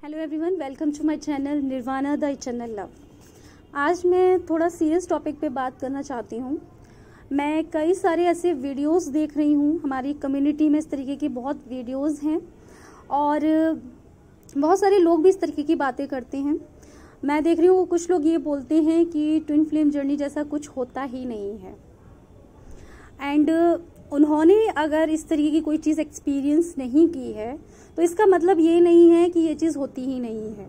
Hello everyone, welcome to my channel Nirvana the eternal love. आज मैं थोड़ा सीरियस टॉपिक पे बात करना चाहती हूँ। मैं कई सारे ऐसे वीडियोस देख रही हूँ, हमारी कम्युनिटी में इस तरीके की बहुत वीडियोस हैं और बहुत सारे लोग भी इस तरीके की बातें करते हैं। मैं देख रही हूँ कुछ लोग ये बोलते हैं कि ट्विन फ्लेम जर्नी जैसा कुछ होता ही नहीं है, एंड उन्होंने अगर इस तरीके की कोई चीज़ एक्सपीरियंस नहीं की है तो इसका मतलब ये नहीं है कि ये चीज़ होती ही नहीं है।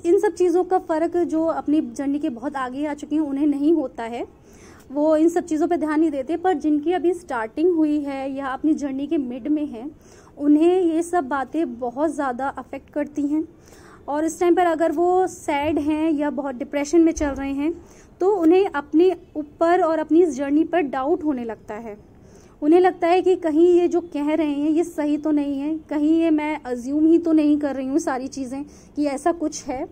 इन सब चीज़ों का फ़र्क जो अपनी जर्नी के बहुत आगे आ चुके हैं उन्हें नहीं होता है, वो इन सब चीज़ों पे ध्यान नहीं देते। पर जिनकी अभी स्टार्टिंग हुई है या अपनी जर्नी के मिड में है, उन्हें ये सब बातें बहुत ज़्यादा अफेक्ट करती हैं। और इस टाइम पर अगर वो सैड हैं या बहुत डिप्रेशन में चल रहे हैं तो उन्हें अपने ऊपर और अपनी इस जर्नी पर डाउट होने लगता है। उन्हें लगता है कि कहीं ये जो कह रहे हैं ये सही तो नहीं है, कहीं ये मैं अज्यूम ही तो नहीं कर रही हूँ सारी चीज़ें कि ऐसा कुछ है।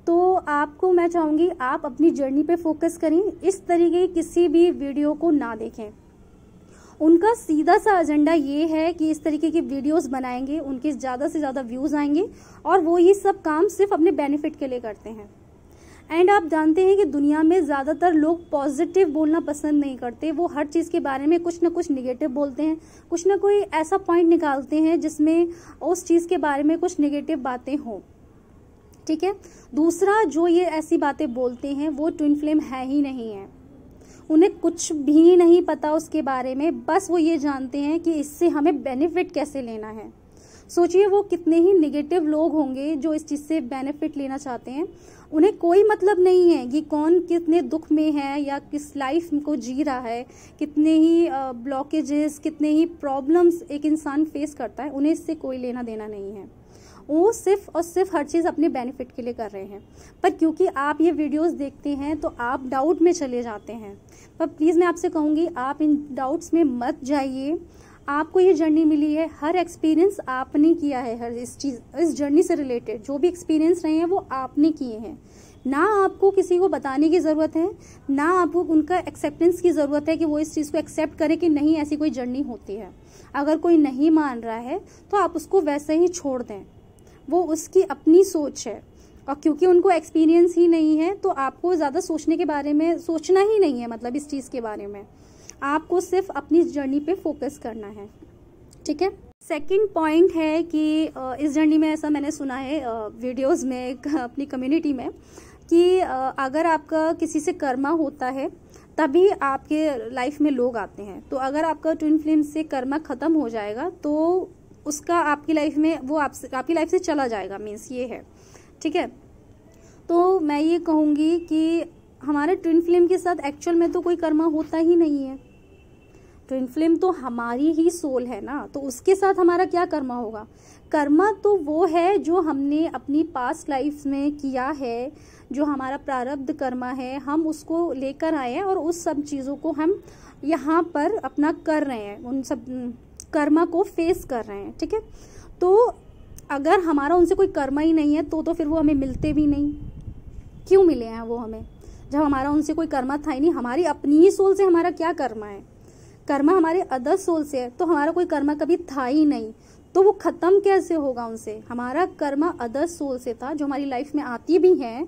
तो आपको मैं चाहूँगी आप अपनी जर्नी पे फोकस करें, इस तरीके की किसी भी वीडियो को ना देखें। उनका सीधा सा एजेंडा ये है कि इस तरीके की वीडियोस बनाएंगे, उनके ज़्यादा से ज़्यादा व्यूज़ आएंगे और वो ये सब काम सिर्फ अपने बेनिफिट के लिए करते हैं। एंड आप जानते हैं कि दुनिया में ज़्यादातर लोग पॉजिटिव बोलना पसंद नहीं करते, वो हर चीज़ के बारे में कुछ ना कुछ निगेटिव बोलते हैं, कुछ ना कोई ऐसा पॉइंट निकालते हैं जिसमें उस चीज़ के बारे में कुछ निगेटिव बातें हों। ठीक है। दूसरा, जो ये ऐसी बातें बोलते हैं वो ट्विन फ्लेम है ही नहीं है, उन्हें कुछ भी नहीं पता उसके बारे में, बस वो ये जानते हैं कि इससे हमें बेनिफिट कैसे लेना है। सोचिए वो कितने ही निगेटिव लोग होंगे जो इस चीज़ से बेनिफिट लेना चाहते हैं। उन्हें कोई मतलब नहीं है कि कौन कितने दुख में है या किस लाइफ को जी रहा है, कितने ही ब्लॉकेजेस, कितने ही प्रॉब्लम्स एक इंसान फेस करता है, उन्हें इससे कोई लेना देना नहीं है। वो सिर्फ और सिर्फ हर चीज़ अपने बेनिफिट के लिए कर रहे हैं। पर क्योंकि आप ये वीडियोस देखते हैं तो आप डाउट में चले जाते हैं। पर प्लीज़ मैं आपसे कहूँगी आप इन डाउट्स में मत जाइए। आपको ये जर्नी मिली है, हर एक्सपीरियंस आपने किया है, हर इस जर्नी से रिलेटेड जो भी एक्सपीरियंस रहे हैं वो आपने किए हैं। ना आपको किसी को बताने की ज़रूरत है, ना आपको उनका एक्सेप्टेंस की ज़रूरत है कि वो इस चीज़ को एक्सेप्ट करे कि नहीं ऐसी कोई जर्नी होती है। अगर कोई नहीं मान रहा है तो आप उसको वैसे ही छोड़ दें, वो उसकी अपनी सोच है। और क्योंकि उनको एक्सपीरियंस ही नहीं है तो आपको ज़्यादा सोचने के बारे में सोचना ही नहीं है, मतलब इस चीज़ के बारे में आपको सिर्फ अपनी जर्नी पे फोकस करना है। ठीक है। सेकंड पॉइंट है कि इस जर्नी में ऐसा मैंने सुना है वीडियोस में अपनी कम्युनिटी में कि अगर आपका किसी से कर्मा होता है तभी आपके लाइफ में लोग आते हैं। तो अगर आपका ट्विन फ्लेम से कर्मा खत्म हो जाएगा तो उसका आपकी लाइफ में वो आपकी लाइफ से चला जाएगा, मीन्स ये है। ठीक है। तो मैं ये कहूँगी कि हमारे ट्विन फ्लेम के साथ एक्चुअल में तो कोई कर्मा होता ही नहीं है। ट्विन फ्लेम तो हमारी ही सोल है ना, तो उसके साथ हमारा क्या कर्मा होगा? कर्मा तो वो है जो हमने अपनी पास्ट लाइफ में किया है, जो हमारा प्रारब्ध कर्मा है, हम उसको लेकर आए हैं और उस सब चीज़ों को हम यहाँ पर अपना कर रहे हैं, उन सब कर्मा को फेस कर रहे हैं। ठीक है। तो अगर हमारा उनसे कोई कर्मा ही नहीं है तो फिर वो हमें मिलते भी नहीं। क्यों मिले हैं वो हमें जब हमारा उनसे कोई कर्मा था ही नहीं? हमारी अपनी ही सोल से हमारा क्या कर्मा है? कर्मा हमारे अदर सोल से है, तो हमारा कोई कर्मा कभी था ही नहीं, तो वो खत्म कैसे होगा उनसे? हमारा कर्मा अदर सोल से था जो हमारी लाइफ में आती भी हैं,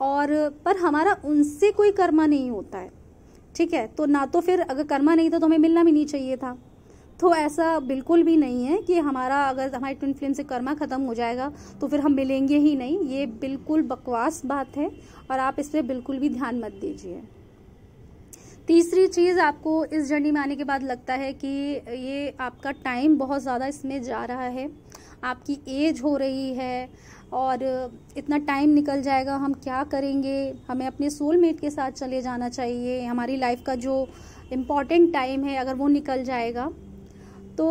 और पर हमारा उनसे कोई कर्मा नहीं होता है। ठीक है। तो ना तो फिर अगर कर्मा नहीं था तो हमें मिलना भी नहीं चाहिए था। तो ऐसा बिल्कुल भी नहीं है कि हमारा अगर हमारे ट्विन फ्लेम से कर्मा खत्म हो जाएगा तो फिर हम मिलेंगे ही नहीं। ये बिल्कुल बकवास बात है और आप इस पर बिल्कुल भी ध्यान मत दीजिए। तीसरी चीज़, आपको इस जर्नी में आने के बाद लगता है कि ये आपका टाइम बहुत ज़्यादा इसमें जा रहा है, आपकी एज हो रही है और इतना टाइम निकल जाएगा, हम क्या करेंगे? हमें अपने सोलमेट के साथ चले जाना चाहिए। हमारी लाइफ का जो इम्पॉर्टेंट टाइम है अगर वो निकल जाएगा तो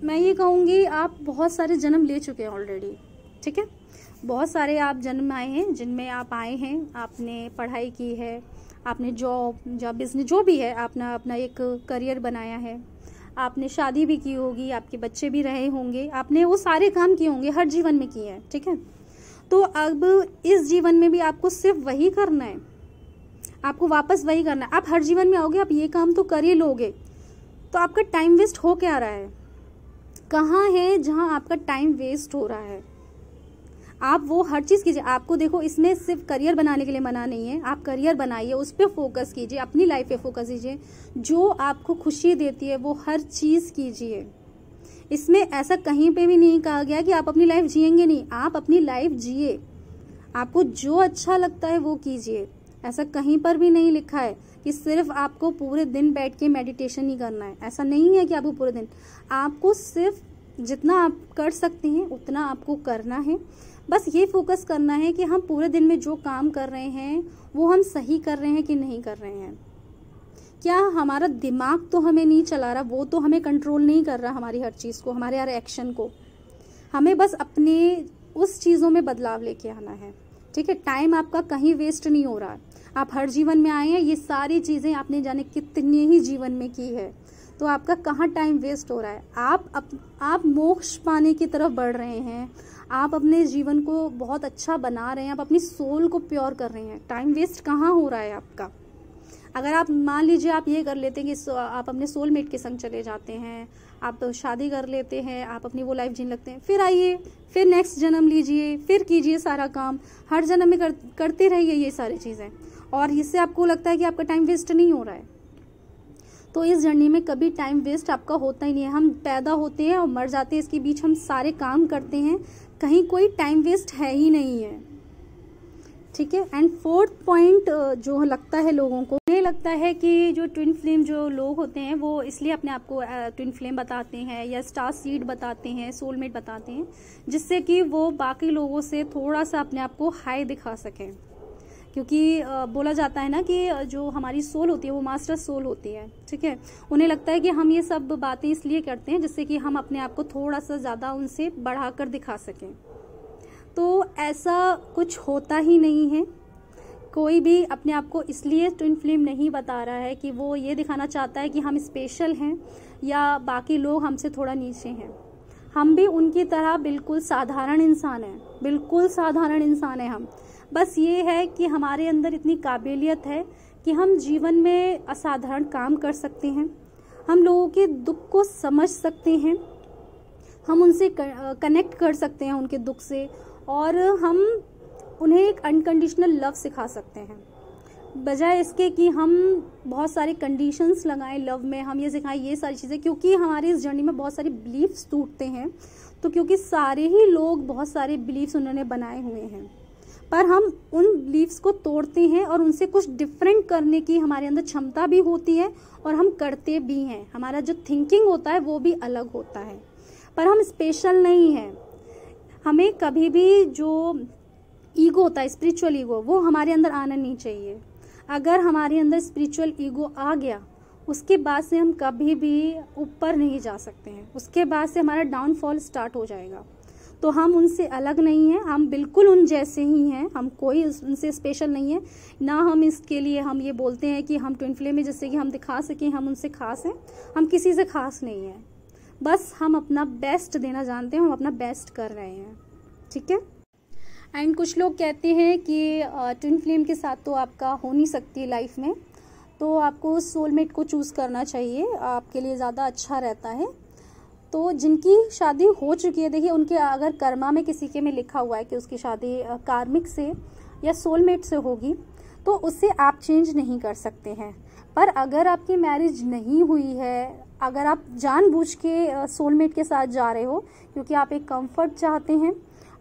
मैं ये कहूँगी आप बहुत सारे जन्म ले चुके हैं ऑलरेडी। ठीक है। बहुत सारे आप जन्म आए हैं जिनमें आप आए हैं, आपने पढ़ाई की है, आपने जॉब या बिजनेस जो भी है आपने अपना एक करियर बनाया है, आपने शादी भी की होगी, आपके बच्चे भी रहे होंगे, आपने वो सारे काम किए होंगे, हर जीवन में किए हैं। ठीक है। तो अब इस जीवन में भी आपको सिर्फ वही करना है, आपको वापस वही करना है। आप हर जीवन में आओगे, आप ये काम तो कर ही लोगे, तो आपका टाइम वेस्ट हो क्या रहा है? कहाँ है जहाँ आपका टाइम वेस्ट हो रहा है? आप वो हर चीज़ कीजिए। आपको देखो इसमें सिर्फ करियर बनाने के लिए मना नहीं है, आप करियर बनाइए, उस पर फोकस कीजिए, अपनी लाइफ पे फोकस कीजिए, जो आपको खुशी देती है वो हर चीज़ कीजिए। इसमें ऐसा कहीं पे भी नहीं कहा गया कि आप अपनी लाइफ जिएंगे नहीं, आप अपनी लाइफ जिए, आपको जो अच्छा लगता है वो कीजिए। ऐसा कहीं पर भी नहीं लिखा है कि सिर्फ आपको पूरे दिन बैठ के मेडिटेशन ही करना है, ऐसा नहीं है कि आपको पूरे दिन, आपको सिर्फ जितना आप कर सकते हैं उतना आपको करना है। बस ये फोकस करना है कि हम पूरे दिन में जो काम कर रहे हैं वो हम सही कर रहे हैं कि नहीं कर रहे हैं। क्या हमारा दिमाग तो हमें नहीं चला रहा, वो तो हमें कंट्रोल नहीं कर रहा हमारी हर चीज़ को, हमारे हर एक्शन को। हमें बस अपने उस चीज़ों में बदलाव लेके आना है, ठीक है। टाइम आपका कहीं वेस्ट नहीं हो रहा है, आप हर जीवन में आए हैं, ये सारी चीज़ें आपने जाने कितने ही जीवन में की है, तो आपका कहाँ टाइम वेस्ट हो रहा है। आप मोक्ष पाने की तरफ बढ़ रहे हैं, आप अपने जीवन को बहुत अच्छा बना रहे हैं, आप अपनी सोल को प्योर कर रहे हैं, टाइम वेस्ट कहाँ हो रहा है आपका। अगर आप मान लीजिए आप ये कर लेते हैं कि आप अपने सोलमेट के संग चले जाते हैं, आप शादी कर लेते हैं, आप अपनी वो लाइफ जीने लगते हैं, फिर आइए, फिर नेक्स्ट जन्म लीजिए, फिर कीजिए सारा काम, हर जन्म में करते रहिए ये सारी चीज़ें, और इससे आपको लगता है कि आपका टाइम वेस्ट नहीं हो रहा है। तो इस जर्नी में कभी टाइम वेस्ट आपका होता ही नहीं है। हम पैदा होते हैं और मर जाते हैं, इसके बीच हम सारे काम करते हैं, कहीं कोई टाइम वेस्ट है ही नहीं है, ठीक है। एंड फोर्थ पॉइंट जो लगता है लोगों को, उन्हें लगता है कि जो ट्विन फ्लेम जो लोग होते हैं वो इसलिए अपने आप को ट्विन फ्लेम बताते हैं या स्टार सीड बताते हैं, सोलमेट बताते हैं, जिससे कि वो बाकी लोगों से थोड़ा सा अपने आप को हाई दिखा सकें। क्योंकि बोला जाता है ना कि जो हमारी सोल होती है वो मास्टर सोल होती है, ठीक है। उन्हें लगता है कि हम ये सब बातें इसलिए करते हैं जिससे कि हम अपने आप को थोड़ा सा ज़्यादा उनसे बढ़ाकर दिखा सकें। तो ऐसा कुछ होता ही नहीं है। कोई भी अपने आप को इसलिए ट्विन फ्लेम नहीं बता रहा है कि वो ये दिखाना चाहता है कि हम स्पेशल हैं या बाकी लोग हमसे थोड़ा नीचे हैं। हम भी उनकी तरह बिल्कुल साधारण इंसान हैं, बिल्कुल साधारण इंसान हैं हम। बस ये है कि हमारे अंदर इतनी काबिलियत है कि हम जीवन में असाधारण काम कर सकते हैं, हम लोगों के दुख को समझ सकते हैं, हम उनसे कनेक्ट कर सकते हैं उनके दुख से, और हम उन्हें एक अनकंडीशनल लव सिखा सकते हैं, बजाय इसके कि हम बहुत सारे कंडीशंस लगाएं लव में, हम ये सिखाएं ये सारी चीज़ें। क्योंकि हमारी इस जर्नी में बहुत सारे बिलीफ्स टूटते हैं, तो क्योंकि सारे ही लोग बहुत सारे बिलीफ्स उन्होंने बनाए हुए हैं, पर हम उन बिलीफ्स को तोड़ते हैं और उनसे कुछ डिफरेंट करने की हमारे अंदर क्षमता भी होती है और हम करते भी हैं। हमारा जो थिंकिंग होता है वो भी अलग होता है, पर हम स्पेशल नहीं हैं। हमें कभी भी जो ईगो होता है, स्पिरिचुअल ईगो, वो हमारे अंदर आना नहीं चाहिए। अगर हमारे अंदर स्पिरिचुअल ईगो आ गया, उसके बाद से हम कभी भी ऊपर नहीं जा सकते हैं, उसके बाद से हमारा डाउनफॉल स्टार्ट हो जाएगा। तो हम उनसे अलग नहीं हैं, हम बिल्कुल उन जैसे ही हैं, हम कोई उनसे स्पेशल नहीं है ना। हम इसके लिए हम ये बोलते हैं कि हम ट्विन फ्लेम में जिससे कि हम दिखा सकें हम उनसे खास हैं, हम किसी से खास नहीं हैं। बस हम अपना बेस्ट देना जानते हैं, हम अपना बेस्ट कर रहे हैं, ठीक है। एंड कुछ लोग कहते हैं कि ट्विन फ्लेम के साथ तो आपका हो नहीं सकती लाइफ में, तो आपको सोलमेट को चूज़ करना चाहिए, आपके लिए ज़्यादा अच्छा रहता है। तो जिनकी शादी हो चुकी है, देखिए उनके अगर कर्मा में किसी के में लिखा हुआ है कि उसकी शादी कार्मिक से या सोलमेट से होगी, तो उससे आप चेंज नहीं कर सकते हैं। पर अगर आपकी मैरिज नहीं हुई है, अगर आप जानबूझ के सोलमेट के साथ जा रहे हो क्योंकि आप एक कंफर्ट चाहते हैं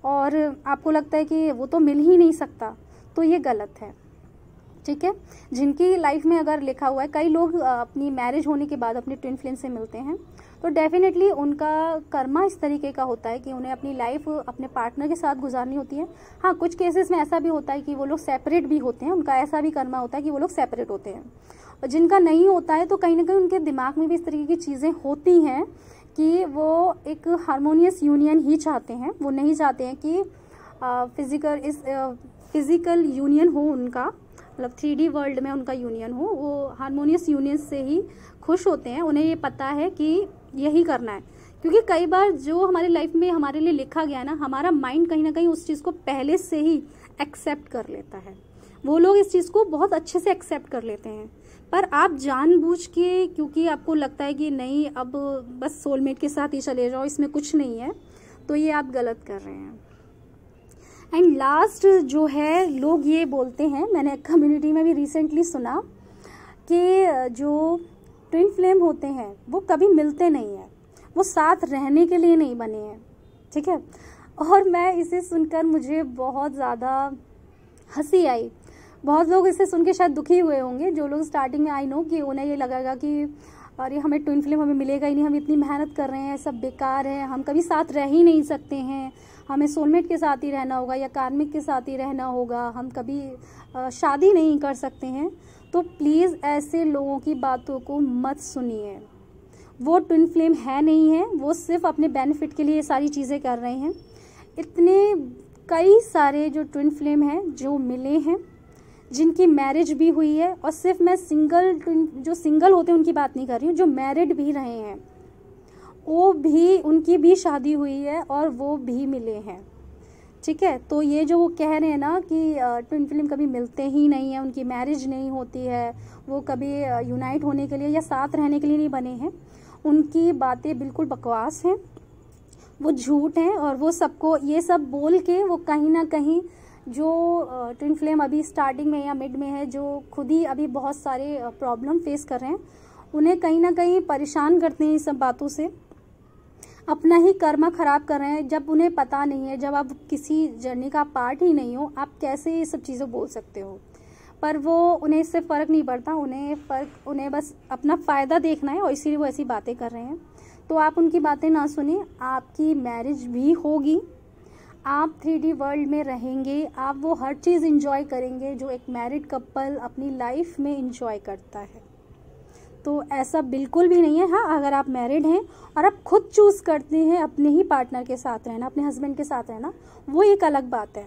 और आपको लगता है कि वो तो मिल ही नहीं सकता, तो ये गलत है, ठीक है। जिनकी लाइफ में अगर लिखा हुआ है, कई लोग अपनी मैरिज होने के बाद अपने ट्विन फ्लेम से मिलते हैं, तो डेफिनेटली उनका कर्मा इस तरीके का होता है कि उन्हें अपनी लाइफ अपने पार्टनर के साथ गुजारनी होती है। हाँ, कुछ केसेस में ऐसा भी होता है कि वो लोग सेपरेट भी होते हैं, उनका ऐसा भी कर्मा होता है कि वो लोग सेपरेट होते हैं। और जिनका नहीं होता है तो कहीं ना कहीं उनके दिमाग में भी इस तरीके की चीज़ें होती हैं कि वो एक हारमोनियस यूनियन ही चाहते हैं, वो नहीं चाहते हैं कि फिजिकल यूनियन हो उनका, मतलब 3D वर्ल्ड में उनका यूनियन हो। वो हारमोनियस यूनियन से ही खुश होते हैं, उन्हें ये पता है कि यही करना है। क्योंकि कई बार जो हमारी लाइफ में हमारे लिए लिखा गया ना, हमारा माइंड कहीं ना कहीं उस चीज़ को पहले से ही एक्सेप्ट कर लेता है। वो लोग इस चीज़ को बहुत अच्छे से एक्सेप्ट कर लेते हैं, पर आप जानबूझ के, क्योंकि आपको लगता है कि नहीं अब बस सोलमेट के साथ ही चले जाओ, इसमें कुछ नहीं है, तो ये आप गलत कर रहे हैं। एंड लास्ट जो है, लोग ये बोलते हैं, मैंने कम्युनिटी में भी रिसेंटली सुना कि जो ट्विन फ्लेम होते हैं वो कभी मिलते नहीं हैं, वो साथ रहने के लिए नहीं बने हैं, ठीक है। और मैं इसे सुनकर मुझे बहुत ज़्यादा हंसी आई। बहुत लोग इसे सुन के शायद दुखी हुए होंगे, जो लोग स्टार्टिंग में, आई नो कि उन्हें ये लगेगा कि अरे हमें ट्विन फ्लेम हमें मिलेगा ही नहीं, हम इतनी मेहनत कर रहे हैं, सब बेकार है, हम कभी साथ रह ही नहीं सकते हैं, हमें सोलमेट के साथ ही रहना होगा या कार्मिक के साथ ही रहना होगा, हम कभी शादी नहीं कर सकते हैं। तो प्लीज़ ऐसे लोगों की बातों को मत सुनिए। वो ट्विन फ्लेम है नहीं है, वो सिर्फ अपने बेनिफिट के लिए ये सारी चीज़ें कर रहे हैं। इतने कई सारे जो ट्विन फ्लेम हैं जो मिले हैं, जिनकी मैरिज भी हुई है, और सिर्फ मैं जो सिंगल होते हैं उनकी बात नहीं कर रही हूँ, जो मैरिड भी रहे हैं, वो भी, उनकी भी शादी हुई है और वो भी मिले हैं, ठीक है। तो ये जो वो कह रहे हैं ना कि ट्विन फ्लेम कभी मिलते ही नहीं है, उनकी मैरिज नहीं होती है, वो कभी यूनाइट होने के लिए या साथ रहने के लिए नहीं बने हैं, उनकी बातें बिल्कुल बकवास हैं, वो झूठ हैं। और वो सबको ये सब बोल के वो कहीं ना कहीं जो ट्विन फ्लेम अभी स्टार्टिंग में या मिड में है, जो खुद ही अभी बहुत सारे प्रॉब्लम फेस कर रहे हैं, उन्हें कहीं ना कहीं परेशान करते हैं इस सब बातों से, अपना ही कर्मा खराब कर रहे हैं। जब उन्हें पता नहीं है, जब आप किसी जर्नी का पार्ट ही नहीं हो, आप कैसे ये सब चीज़ें बोल सकते हो। पर वो, उन्हें इससे फ़र्क नहीं पड़ता, उन्हें बस अपना फ़ायदा देखना है और इसीलिए वो ऐसी बातें कर रहे हैं। तो आप उनकी बातें ना सुनिए। आपकी मैरिज भी होगी, आप 3D वर्ल्ड में रहेंगे, आप वो हर चीज़ इंजॉय करेंगे जो एक मैरिड कपल अपनी लाइफ में इंजॉय करता है। तो ऐसा बिल्कुल भी नहीं है। हाँ, अगर आप मैरिड हैं और आप खुद चूज़ करते हैं अपने ही पार्टनर के साथ रहना, अपने हस्बैंड के साथ रहना, वो एक अलग बात है।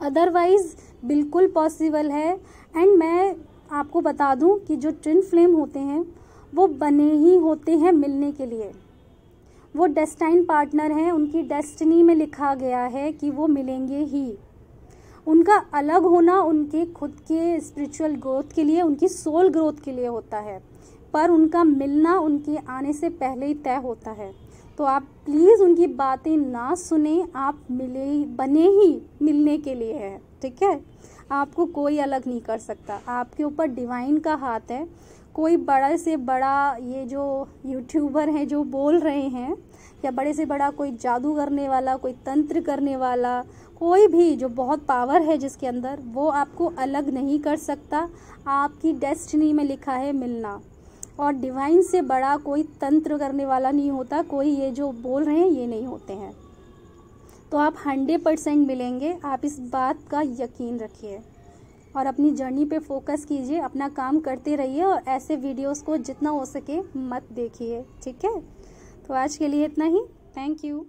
अदरवाइज़ बिल्कुल पॉसिबल है। एंड मैं आपको बता दूं कि जो ट्विन फ्लेम होते हैं वो बने ही होते हैं मिलने के लिए। वो डेस्टाइन पार्टनर हैं, उनकी डेस्टिनी में लिखा गया है कि वो मिलेंगे ही। उनका अलग होना उनके खुद के स्पिरिचुअल ग्रोथ के लिए, उनकी सोल ग्रोथ के लिए होता है, पर उनका मिलना उनके आने से पहले ही तय होता है। तो आप प्लीज़ उनकी बातें ना सुने, आप बने ही मिलने के लिए है, ठीक है। आपको कोई अलग नहीं कर सकता, आपके ऊपर डिवाइन का हाथ है। कोई बड़े से बड़ा ये जो यूट्यूबर हैं जो बोल रहे हैं, या बड़े से बड़ा कोई जादू करने वाला, कोई तंत्र करने वाला, कोई भी जो बहुत पावर है जिसके अंदर, वो आपको अलग नहीं कर सकता। आपकी डेस्टिनी में लिखा है मिलना, और डिवाइन से बड़ा कोई तंत्र करने वाला नहीं होता। कोई ये जो बोल रहे हैं ये नहीं होते हैं। तो आप 100% मिलेंगे, आप इस बात का यकीन रखिए और अपनी जर्नी पे फोकस कीजिए, अपना काम करते रहिए और ऐसे वीडियोस को जितना हो सके मत देखिए, ठीक है। तो आज के लिए इतना ही। Thank you.